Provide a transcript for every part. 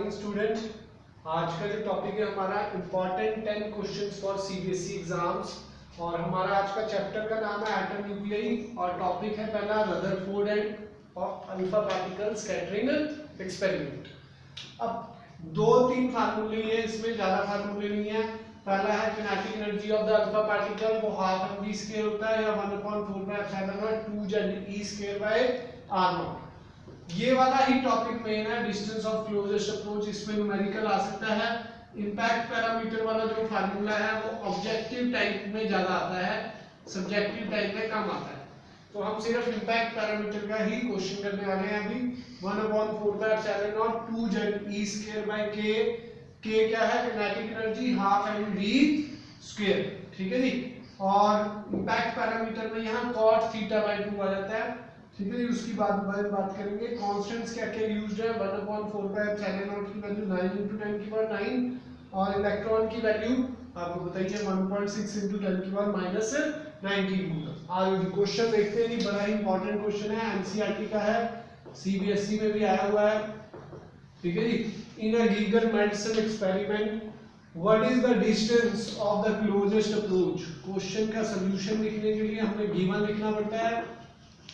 Morning student. आज का जो टॉपिक है हमारा important 10 questions for CBSE exams और हमारा आज का चैप्टर का नाम है एटम न्यूक्लियाई और टॉपिक है पहला Rutherford and alpha particle scattering experiment. अब दो तीन फार्मूले हैं, इसमें ज्यादा फार्मूले नहीं है। पहला है kinetic energy of the alpha particle, वो हाफ एम वी स्क्वायर होता है या 1/4πε02 r0। ये वाला ही टॉपिक मेन है। डिस्टेंस ऑफ क्लोजेस्ट अप्रोच, इसमें न्यूमेरिकल आ सकता है। इंपैक्ट पैरामीटर वाला जो फार्मूला है वो ऑब्जेक्टिव टाइप में ज्यादा आता है, सब्जेक्टिव टाइप में कम आता है। तो हम सिर्फ इंपैक्ट पैरामीटर का ही क्वेश्चन करने वाले हैं अभी। 1/4πε02 k क्या है? Kinetic energy half m v square, ठीक है जी। और इंपैक्ट पैरामीटर में यहाँ cot θ/2 आ जाता है, ठीक है जी। उसकी बात करेंगे। कांस्टेंट्स क्या क्या यूज्ड है? 1/4πε0 की वैल्यू 9 × 10⁻⁹ और इलेक्ट्रॉन की वैल्यू आपको बताइए 1.6 × 10⁻⁻19 न्यूटन। आज क्वेश्चन देखते हैं जी, बड़ा ही इंपॉर्टेंट क्वेश्चन है, एनसीईआरटी का है, सीबीएसई में भी आया हुआ है, ठीक है जी। In a Geiger Marsden experiment what is the distance of the closest approach. Question का सॉल्यूशन लिखने के लिए हमें गिवन लिखना पड़ता है।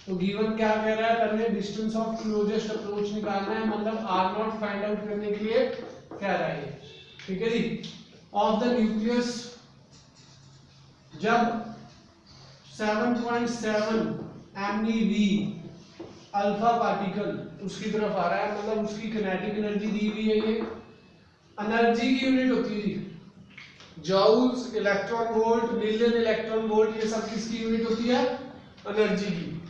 तो गिवन क्या कह रहा है? पहले डिस्टेंस ऑफ क्लोजेस्ट अप्रोच निकालना है, मतलब r0 फाइंड आउट करने के लिए कह रहा है, ठीक है जी। ऑफ द न्यूक्लियस जब 7.7 MeV अल्फा पार्टिकल उसकी तरफ आ रहा है, मतलब उसकी किनेटिक एनर्जी दी हुई है। ये एनर्जी की यूनिट होती है joules, electron volt, million electron volt, ये सब किसकी यूनिट होती है? एनर्जी की।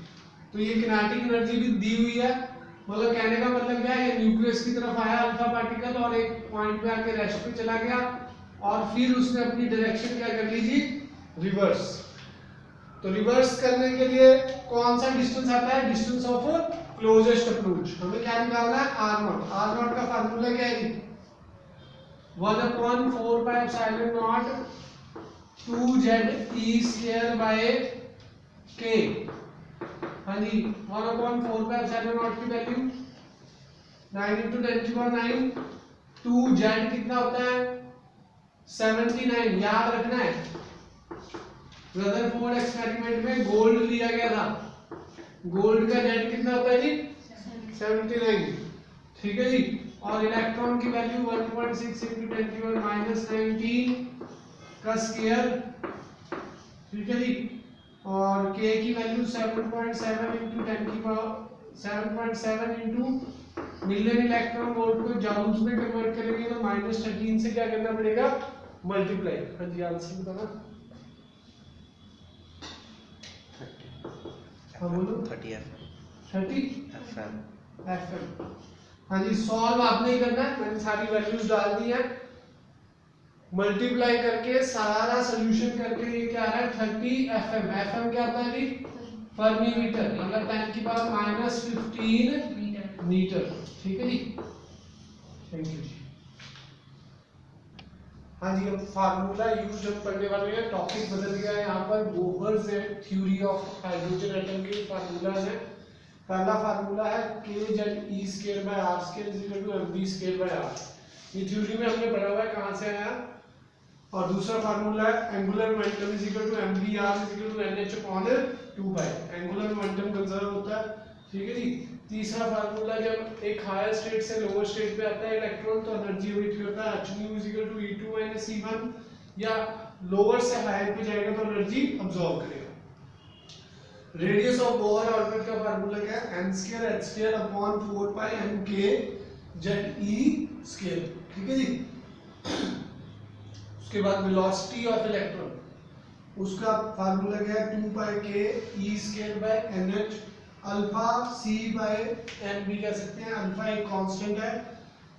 तो ये किनेटिक एनर्जी भी दी हुई है, मतलब कहने का मतलब क्या है, ये न्यूक्लियस की तरफ आया अल्फा पार्टिकल और एक पॉइंट पे आके रेस्ट पे चला गया और फिर उसने अपनी डायरेक्शन क्या कर ली जी? रिवर्स। तो रिवर्स करने के लिए कौन सा डिस्टेंस आता है? Distance of closest approach. हमें क्या निकालना है? r0। r0 का फार्मूला क्या है जी? 1/4πε02 हाँ जी। 1/4πε0 की वैल्यू 9 × 10⁻⁹ 2z कितना होता है? 79। याद रखना है रदरफोर्ड एक्सपेरिमेंट में गोल्ड लिया गया था, गोल्ड का z कितना होता है जी? 79, ठीक है जी। और इलेक्ट्रॉन की वैल्यू 1.6 × 10⁻⁻19 का स्क्वायर, ठीक है जी। और k की वैल्यू 7.7 × मिलियन इलेक्ट्रॉन वोल्ट को जूल्स में कन्वर्ट करेंगे तो -13 से क्या करना पड़ेगा? मल्टीप्लाई। हाँ जी, आंसर बताना। हाँ बोलो। 30 FM। हाँ जी, सॉल्व आपने ही करना है, मैंने सारी वैल्यूज डाल दी है। मल्टीप्लाई करके सारा सॉल्यूशन करके ये क्या आ रहा है? 30 FM। FM क्या होता है जी? फर्मी मीटर, मतलब 10⁻⁻15 मीटर, ठीक है जी। थैंक यू जी। हाँ जी, अब फार्मूला यूज हम पढ़ने वाले हैं। टॉपिक बदल गया है यहाँ पर। Bohr's theory of hydrogen atom के फार्मूला है। पहला फार्मूला है kZe²/r²=mv²/r। ये थ्योरी में हमने पढ़ा हुआ है, कहाँ से आया। और दूसरा फार्मूला है angular momentum mvr=nh/2π। Angular momentum conserve होता है, ठीक है जी। तीसरा फार्मूला, जब एक हायर स्टेट से लोअर स्टेट पे आता है इलेक्ट्रॉन तो एनर्जी यूनिट होता है hν=E2-c1, या लोअर से हायर पे जाएगा तो एनर्जी अब्सॉर्ब करेगा। रेडियस ऑफ बोहर ऑर्बिट का फार्मूला क्या है? n²h²/4πmkZe², ठीक है जी। उसके बाद वेलोसिटी ऑफ इलेक्ट्रॉन, उसका फार्मूला क्या है? 2πke²/nh। अल्फा c/mv कह सकते हैं, अल्फा एक कांस्टेंट है,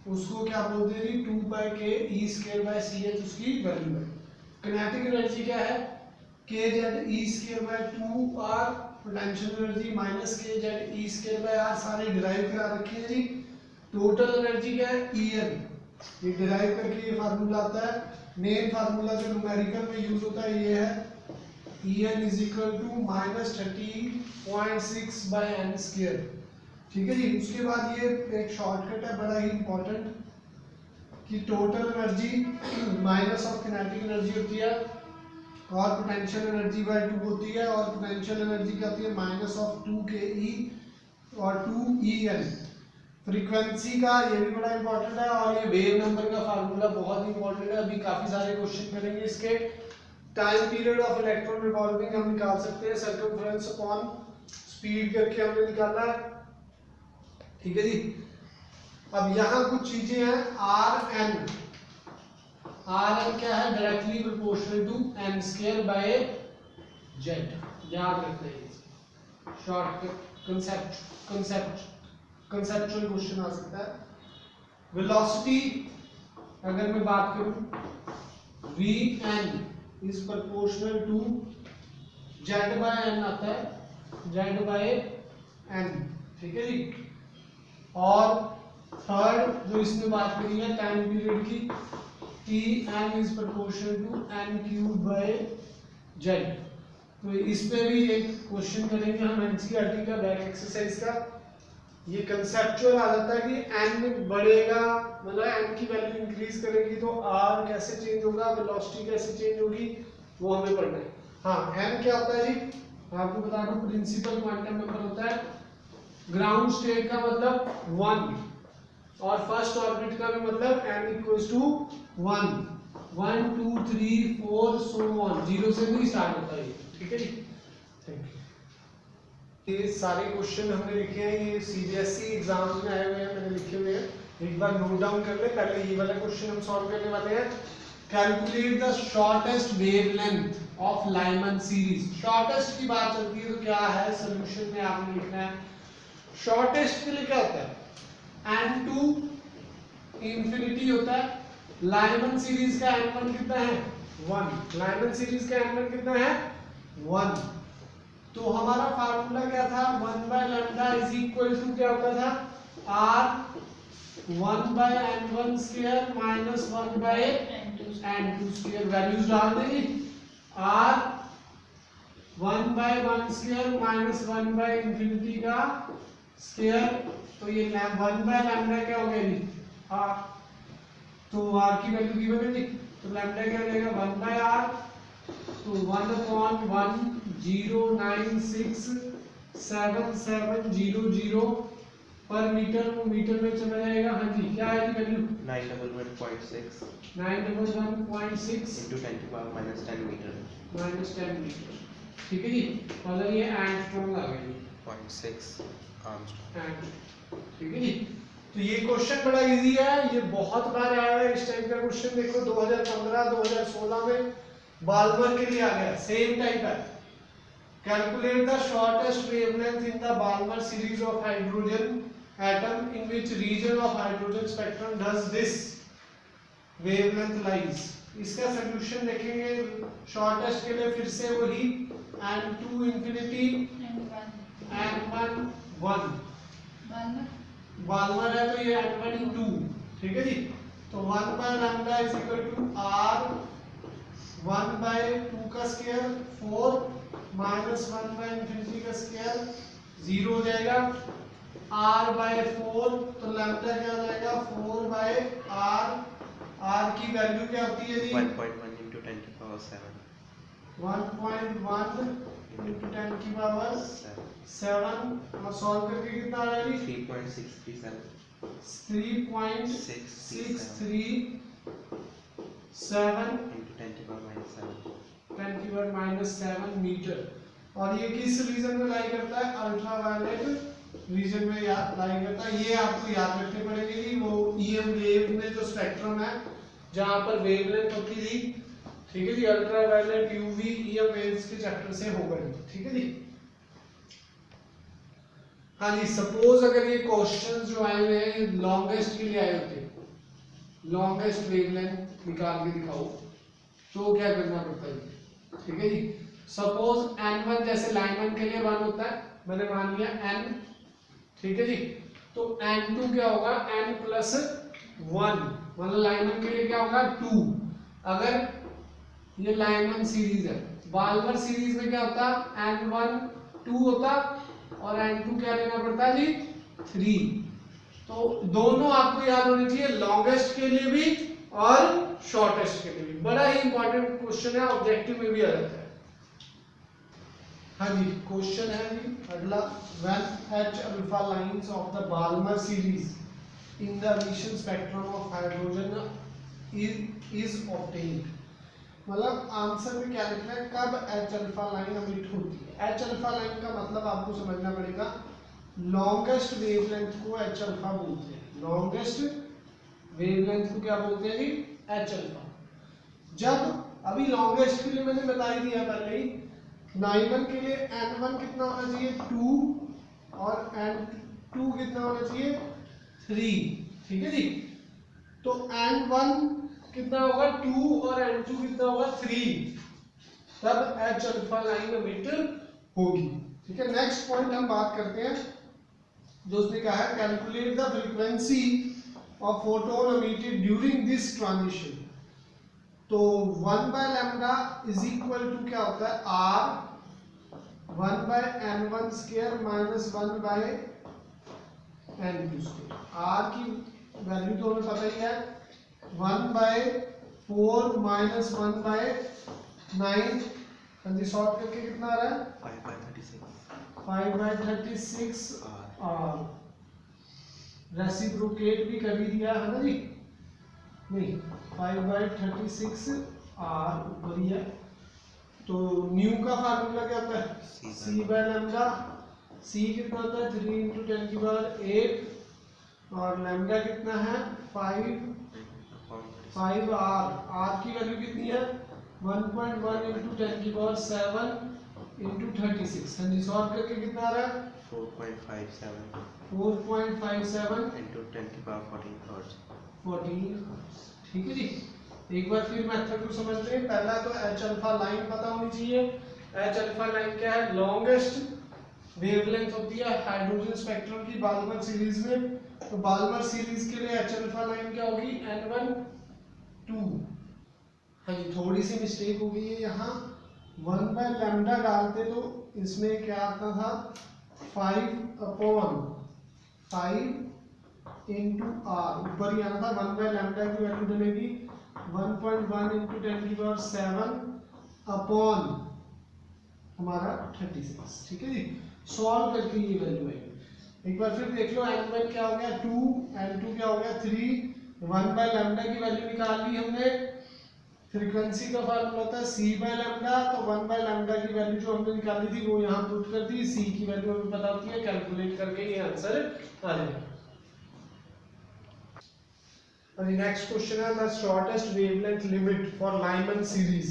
उसको क्या बोलते हैं जी? 2πke²/ch उसकी वैल्यू है। किनेटिक एनर्जी क्या है? kZe²/2 और पोटेंशियल एनर्जी -kZe²/r, सारे डिराइव करा रखी है जी। टोटल एनर्जी क्या है? En। ये डिराइव करके ये फार्मूला आता है। मेन फार्मूला जो न्यूमेरिकल में यूज होता है ये है En -30.6/n², ठीक है जी। उसके बाद ये एक शॉर्टकट है बड़ा ही इंपॉर्टेंट, कि total energy minus of kinetic energy होती है और पोटेंशियल एनर्जी बाय 2 होती है, और पोटेंशियल एनर्जी क्या होती है माइनस ऑफ 2ke और 2En। फ्रीक्वेंसी का ये भी बड़ा इंपॉर्टेंट है, और ये वेव नंबर का फार्मूला बहुत इंपॉर्टेंट है। अभी काफी सारे क्वेश्चन करेंगे इसके। Time period of electron revolving हम निकाल सकते हैं, सर्कमफ्रेंस अपॉन स्पीड करके हमने निकाला है, ठीक है जी। अब यहाँ कुछ चीजें हैं, Rn क्या है, directly proportional to n square by z, याद रखना है। शॉर्ट कंसेप्चुअल क्वेश्चन आ सकता है। वेलोसिटी अगर मैं बात करूं, Vn is proportional to z by n आता है, z बाय n, ठीक है जी। और थर्ड जो इसमें बात करी है टाइम पीरियड की, Tn is proportional to n cube by z। तो इस पे भी एक क्वेश्चन करेंगे हम एनसीईआरटी का, बैक एक्सरसाइज का। ये कंसेप्चुअल आ जाता है कि n बढ़ेगा, मतलब n की वैल्यू इंक्रीज करेगी तो r कैसे चेंज होगा, वेलोसिटी कैसे चेंज होगी, वो हमें पढ़ना है। हाँ, n क्या होता है जी, आपको बता दूं प्रिंसिपल क्वांटम नंबर होता है। ग्राउंड स्टेट का मतलब 1, और फर्स्ट ऑर्बिट का भी मतलब n equals to 1, 1 2 3 4 so on, zero से नहीं स्टार्ट होता है, ठीक है जी। Thank you. ये सारे क्वेश्चन हमने लिखे हैं, ये सीबीएसई एग्जाम्स में आए हुए हैं, मैंने लिखे हुए हैं, एक बार नोट डाउन कर ले। पहले ये वाला क्वेश्चन हम सॉल्व करने वाले हैं। Calculate the shortest wavelength of Lyman series. Shortest की बात चलती है तो क्या है, सॉल्यूशन में आपने लिखना है शॉर्टेस्ट के लिए क्या होता है, n टू इंफिनिटी होता है। लाइमन सीरीज का n1 कितना है, 1। लाइमन सीरीज का n1 कितना है, 1। तो हमारा फार्मूला क्या था, 1 by lambda is equal to क्या होता था, r 1 by n1 square minus 1 by n2 square. Values डाल देंगे, r 1 by 1 square minus 1 by infinity का स्क्वायर। तो ये 1 बाय लैम्डा क्या हो गया जी, r। तो r की वैल्यू गिवन है जी, तो लैम्डा क्या हो जाएगा, 1 बाय r। तो 1/109677700 पर मीटर, वो मीटर में चला जाएगा। हाँ जी, क्या है जी value, 911.6 911.6 into 10 to power minus 10 meter, -10 metre, ठीक है जी। मतलब ये एंगस्ट्रॉम आ गई 0.6 आर्मस्ट्रॉन्ग, ठीक है जी। तो ये क्वेश्चन बड़ा इजी है, ये बहुत बार आया है इस टाइप का क्वेश्चन। देखो 2015 2016 में बाल्मर के लिए आ गया, सेम टाइप है। Calculate the shortest wavelength in the Balmer series of hydrogen atom in which region of hydrogen spectrum does this wavelength lies. इसका सॉल्यूशन देखेंगे। शॉर्टेस्ट के लिए फिर से वही n2 इंफिनिटी n1 1, बाल्मर है तो ये n1 2, ठीक है जी। तो 1 by lambda is equal to r 1 by 2 का स्क्वायर 4 माइनस 1 बाय इंफिनिटी का स्क्वायर 0 हो जाएगा, r बाय 4। तो लैम्डा क्या हो जाएगा, 4 बाय r। r की वैल्यू क्या होती है जी, 1.1 into 10 to power 7, 1.1 into 10 की पावर 7। और सॉल्व करके कितना आ रहा है जी, 3.637 into 10 to power minus 7, 10 की पावर -7 मीटर। और ये किस रीजन में लाई करता है, अल्ट्रावायलेट रीजन में लाई करता है। ये आपको याद रखने पड़ेंगे जी, वो ईएम वेव में जो स्पेक्ट्रम है जहां पर वेवलेंथ होती थी, ठीक है जी। अल्ट्रावायलेट यूवी ईएम वेव्स के चैप्टर से होगा, ठीक है जी। हाँ जी, सपोज अगर ये क्वेश्चंस जो आए हुए हैं लॉन्गेस्ट के लिए आए होते, लॉन्गेस्ट वेवलेंथ निकाल के दिखाओ, तो क्या करना पड़ता है, ठीक है जी। सपोज n1 जैसे लाइमन के लिए 1 होता है, मैंने मान लिया n, ठीक है जी। तो n2 क्या होगा, n प्लस 1, मतलब लाइमन के लिए क्या होगा 2। अगर ये लाइमन सीरीज है, बाल्मर सीरीज में क्या होता, n1 2 होता और n2 क्या लेना पड़ता है जी 3। तो दोनों आपको याद होनी चाहिए, लॉन्गेस्ट के लिए भी और शॉर्टेस्ट के लिए भी। बड़ा ही इंपॉर्टेंट क्वेश्चन है, ऑब्जेक्टिव में भी आ जाता है। हाँ जी, क्वेश्चन है जी अगला, when H alpha lines of the Balmer series in the emission spectrum of hydrogen is obtained. मतलब आंसर में क्या लिखना है, कब H अल्फा लाइन एमिट होती है। H अल्फा लाइन का मतलब आपको समझना पड़ेगा, लॉन्गेस्ट वेवलेंथ को H अल्फा बोलते हैं। लॉन्गेस्ट वेवलेंथ को क्या बोलते हैं जी, H अल्फा। जब अभी लॉन्गेस्ट के लिए मैंने बता ही दिया पहले ही, n1 के लिए n1 कितना होना चाहिए 2 और n2 कितना होना चाहिए 3, ठीक है जी। तो n1 कितना होगा 2 और n2 कितना होगा 3, तब H अल्फा लाइन एमिट होगी, ठीक है। नेक्स्ट पॉइंट हम बात करते हैं, जो उसने कहा है calculate the frequency of photon emitted during this transition. तो 1 by lambda is equal to क्या होता है, r 1 by n1 square minus 1 by n2 square. r की वैल्यू तो हमें पता ही है, 1 बाय 4 माइनस 1 बाय 9। हाँ जी, शॉर्ट करके कितना आ रहा है 5 बाय 36 r। रेसिप्रोकेट भी कर ही दिया है ना जी, नहीं 5 बाय 36 r ऊपर ही है। तो न्यू का फार्मूला क्या होता है, c बाय लैम्डा। c कितना होता है 3 × 10 की पावर 8 और लैम्डा कितना है 5 r की वैल्यू कितनी है 1.1 × 10 की पावर 7 × 36। हाँ जी, सॉल्व करके कितना आ रहा है 4.57 4.57 into 10 की पावर 14 14, ठीक है जी। एक बार फिर मेथड को समझते हैं। पहला तो H अल्फा लाइन पता होनी चाहिए। H अल्फा लाइन क्या है, लॉन्गेस्ट वेवलेंथ होती है हाइड्रोजन स्पेक्ट्रम की बाल्मर सीरीज में। तो बाल्मर सीरीज के लिए H अल्फा लाइन क्या होगी n1 2। हाँ जी, थोड़ी सी मिस्टेक हो गई है यहाँ, 1 बाय लैम्डा डालते तो इसमें क्या आता था 5/5 into r, ऊपर ही आना था। 1 बाय लैम्डा की वैल्यू बनेगी 1.1 × 10 की पावर 7 अपॉन हमारा 36, ठीक है जी। सॉल्व करके ये वैल्यू आएगी। एक बार फिर देख लो, n1 क्या हो गया 2, n2 क्या हो गया 3। 1 बाय लैम्डा की वैल्यू निकाल ली हमने। फ्रीक्वेंसी का फार्मूला होता है c बाय लैम्डा, तो 1 बाय लैम्डा की वैल्यू जो हमने निकाली थी वो यहाँ पुट कर दी। c की वैल्यू हमें पता होती है, कैलकुलेट करके ये आंसर आ जाएगा। और नेक्स्ट क्वेश्चन है, the shortest wavelength limit for Lyman series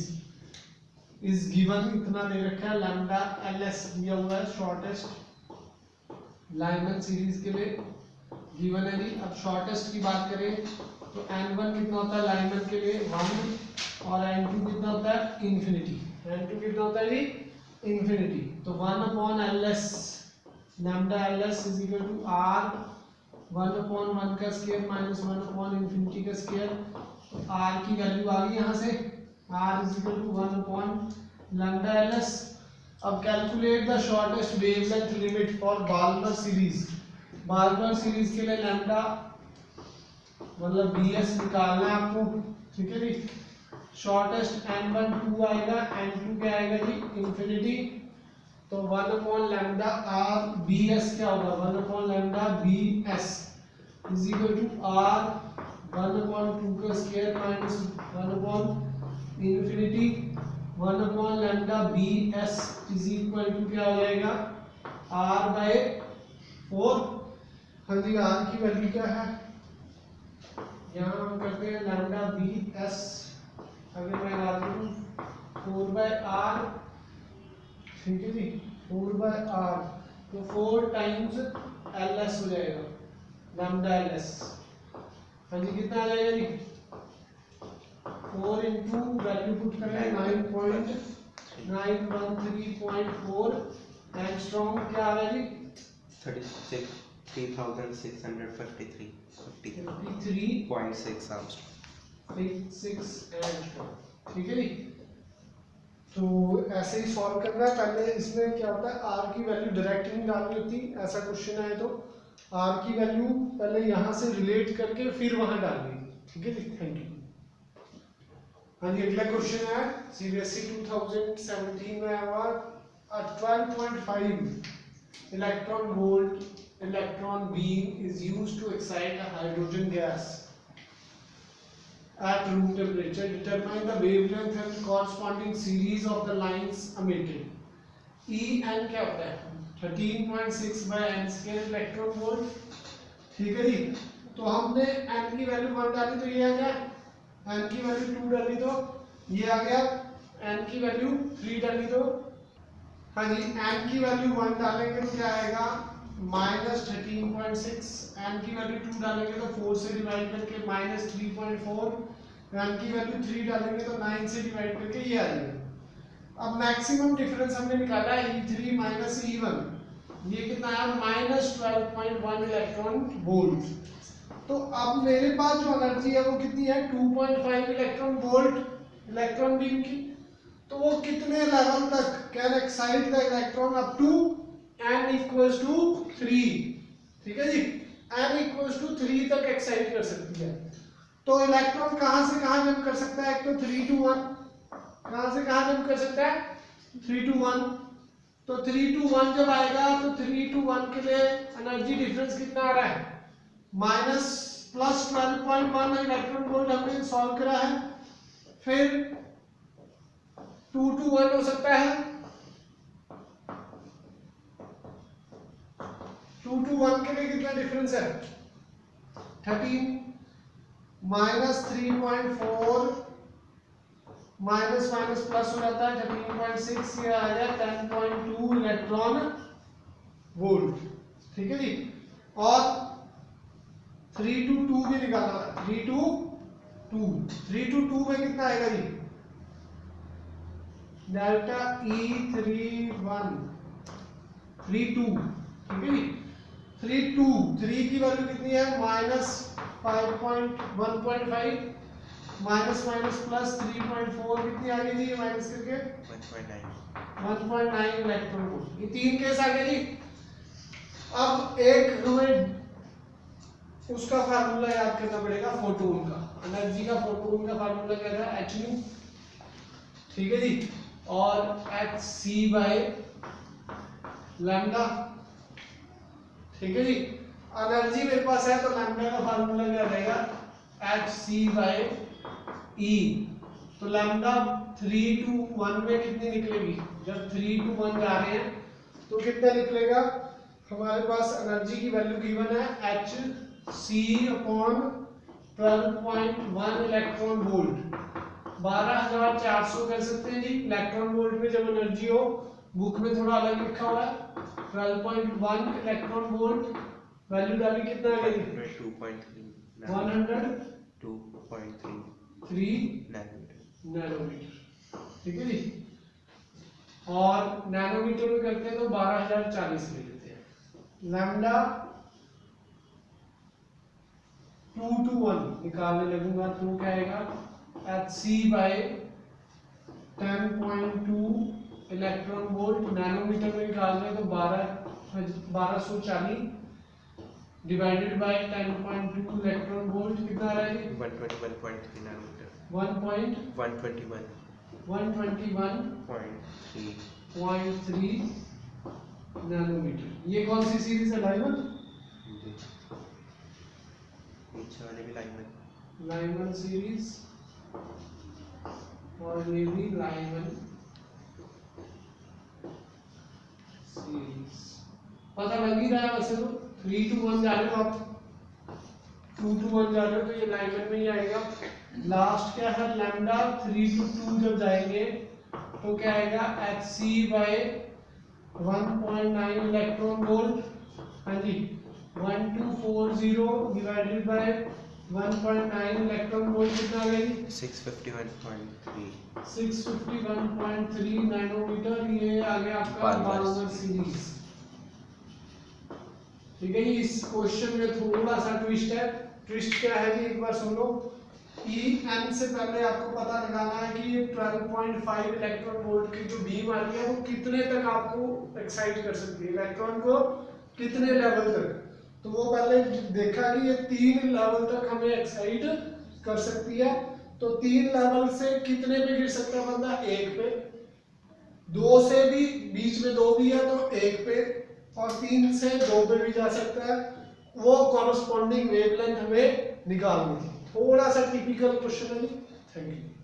is given. इतना दे रखा है, लैम्डा ls दिया हुआ है शॉर्टेस्ट लाइमन सीरीज के लिए गिवन है जी। अब शॉर्टेस्ट की बात करें तो n1 कितना होता है लाइमन के लिए 1 और n2 कितना होता है इन्फिनिटी। n2 कितना होता है जी इन्फिनिटी। तो 1/ls lambda ls is equal to r 1/1 का स्क्वायर माइनस 1/इन्फिनिटी का स्क्वायर। तो r की वैल्यू आ गई यहाँ से, r is equal to 1 lambda ls। अब calculate the shortest wavelength limit for Balmer series. Balmer series के लिए लैम्डा मतलब bs निकालना है आपको, ठीक है जी। शॉर्टेस्ट n1 2 आएगा, n2 क्या आएगा जी इन्फिनिटी। तो 1 लैम्डा r bs क्या होगा 1 lambda bs is equal to r 1/2 का square minus 1 infinity 1 lambda bs is equal to क्या हो जाएगा r/4। हाँ जी, r की वैल्यू क्या है, यहाँ हम करते हैं लैम्डा bs, अगर मैं लगा दूँ 4/r, ठीक है जी 4/r, तो 4 टाइम्स ls हो जाएगा लैम्डा ls। हाँ जी, कितना आ जाएगा जी 4 इंटू वैल्यू पुट करें 9.913.4 एंगस्ट्रॉम क्या आ रहा है जी 36,653 53.6 एंगस्ट्रॉम। ठीक है जी। तो ऐसे ही सॉल्व करना है। पहले इसमें क्या होता है, r की वैल्यू डायरेक्ट नहीं डालनी होती, ऐसा क्वेश्चन आए तो आर की वैल्यू पहले यहाँ से रिलेट करके फिर वहां डालनी, ठीक है जी। Thank you. हाँ जी, अगला क्वेश्चन है सीबीएसई 2017 में आया हुआ 12.5 electron volt electron beam is used to excite a hydrogen gas at room temperature. Determine the wavelength and corresponding series of the lines emitted. En क्या होता है 13.6 by n square electron volt, ठीक है जी। तो हमने n की value 1 डाली तो ये आ गया, n की वैल्यू 2 डाली तो ये आ गया, n की वैल्यू 3 डाली तो, हाँ जी, n की वैल्यू 1 डालेंगे तो क्या आएगा -13.6, n की वैल्यू 2 डालेंगे तो 4 से डिवाइड करके -3.4, n की वैल्यू 3 डालेंगे तो 9 से डिवाइड करके ये आ जाएगा। अब मैक्सिमम डिफरेंस हमने निकाला E3 माइनस E1, ये कितना आया -12.1 इलेक्ट्रॉन वोल्ट। तो अब मेरे पास जो एनर्जी है वो कितनी है 2.5 इलेक्ट्रॉन वोल्ट इलेक्ट्रॉन बीम की। तो वो कितने लेवल तक can excite the electron up to n equals to 3, ठीक है जी, n इक्वल्स टू 3 तक एक्साइट कर सकती है। तो इलेक्ट्रॉन कहां से कहां जंप कर सकता है, एक तो 3 to 1, कहां से कहां जंप कर सकता है 3 to 1। तो 3 to 1 जब आएगा तो 3 to 1 के लिए एनर्जी डिफरेंस कितना आ रहा है +12.1 इलेक्ट्रॉन वोल्ट हमने सॉल्व करा है। फिर 2 to 1 हो सकता है, 2 to 1 के लिए कितना डिफरेंस है 13 -3.4 माइनस माइनस प्लस हो जाता है 13.6, ये आ गया 10.2 इलेक्ट्रॉन वोल्ट, ठीक है जी। और 3 to 2 भी निकालना है, 3 to 2 में कितना आएगा जी डेल्टा E31 32, ठीक है जी। 3 की वैल्यू कितनी है -1.5 माइनस माइनस प्लस 3.4 कितनी आ गई जी माइनस करके 1.9 इलेक्ट्रॉन वोल्ट। ये 3 केस आ गए जी। अब एक हमें उसका फार्मूला याद करना पड़ेगा फोटोन का, एनर्जी का फोटोन का फार्मूला क्या था hν, ठीक है जी, और hc बाय लैम्डा, ठीक है जी। एनर्जी मेरे पास है तो लैम्डा का फार्मूला क्या रहेगा hc बाय E। तो लैम्डा 3 to 1 में कितनी निकलेगी, जब 3 to 1 जा रहे हैं तो कितना निकलेगा, हमारे पास एनर्जी की वैल्यू गिवन है hc/12.1 इलेक्ट्रॉन वोल्ट 12400 कर सकते हैं जी इलेक्ट्रॉन वोल्ट में जब एनर्जी हो। बुक में थोड़ा अलग लिखा हुआ है 12.1 इलेक्ट्रॉन वोल्ट, वैल्यू डाली कितना आ गई 102.3 नैनोमीटर, ठीक है जी। और नैनोमीटर में करते हैं तो 12040 ले लेते हैं। लैम्डा 2 to 1 निकालने लगूंगा तो क्या आएगा hc by 10.2 electron volt, nanometre में निकालने तो 1240 डिवाइडेड बाय 10.2 इलेक्ट्रॉन वोल्ट कितना आ रहा है 121.3 नैनोमीटर 121.3 नैनोमीटर। ये कौन सी सीरीज है लाइमन, नीचे वाले भी लाइमन सीरीज, और ये भी लाइमन सीरीज। पता लग ही रहा है वैसे तो 3 to 1 जा रहे हो आप, 2 to 1 जा रहे हो तो ये लाइमन में ही आएगा। लास्ट क्या है लैम्डा 3 to 2 जब जाएंगे तो क्या आएगा hc बाय 1.9 इलेक्ट्रॉन वोल्ट, हाँ जी 1240 डिवाइडेड बाय 1.9 इलेक्ट्रॉन वोल्ट कितना आ गया 651.3 नैनोमीटर। ये आ गया आपका बाल्मर सीरीज, ठीक है। इस क्वेश्चन में थोड़ा सा ट्विस्ट है, ट्विस्ट क्या है जी एक बार सुन लो। En से पहले आपको पता लगाना है कि ये 12.5 इलेक्ट्रॉन वोल्ट की जो बीम आ रही है वो कितने तक आपको एक्साइट कर सकती है, इलेक्ट्रॉन को कितने लेवल तक। तो वो पहले देखा कि ये 3 लेवल तक हमें एक्साइड कर सकती है। तो 3 लेवल से कितने पे गिर सकता है बंदा? 1 पे। 2 से भी, बीच में 2 भी है तो 1 पे, और 3 से 2 पे भी जा सकता है। वो कॉरस्पॉन्डिंग वेवलेंथ हमें निकालनी थी। थोड़ा सा टिपिकल क्वेश्चन है जी। Thank you.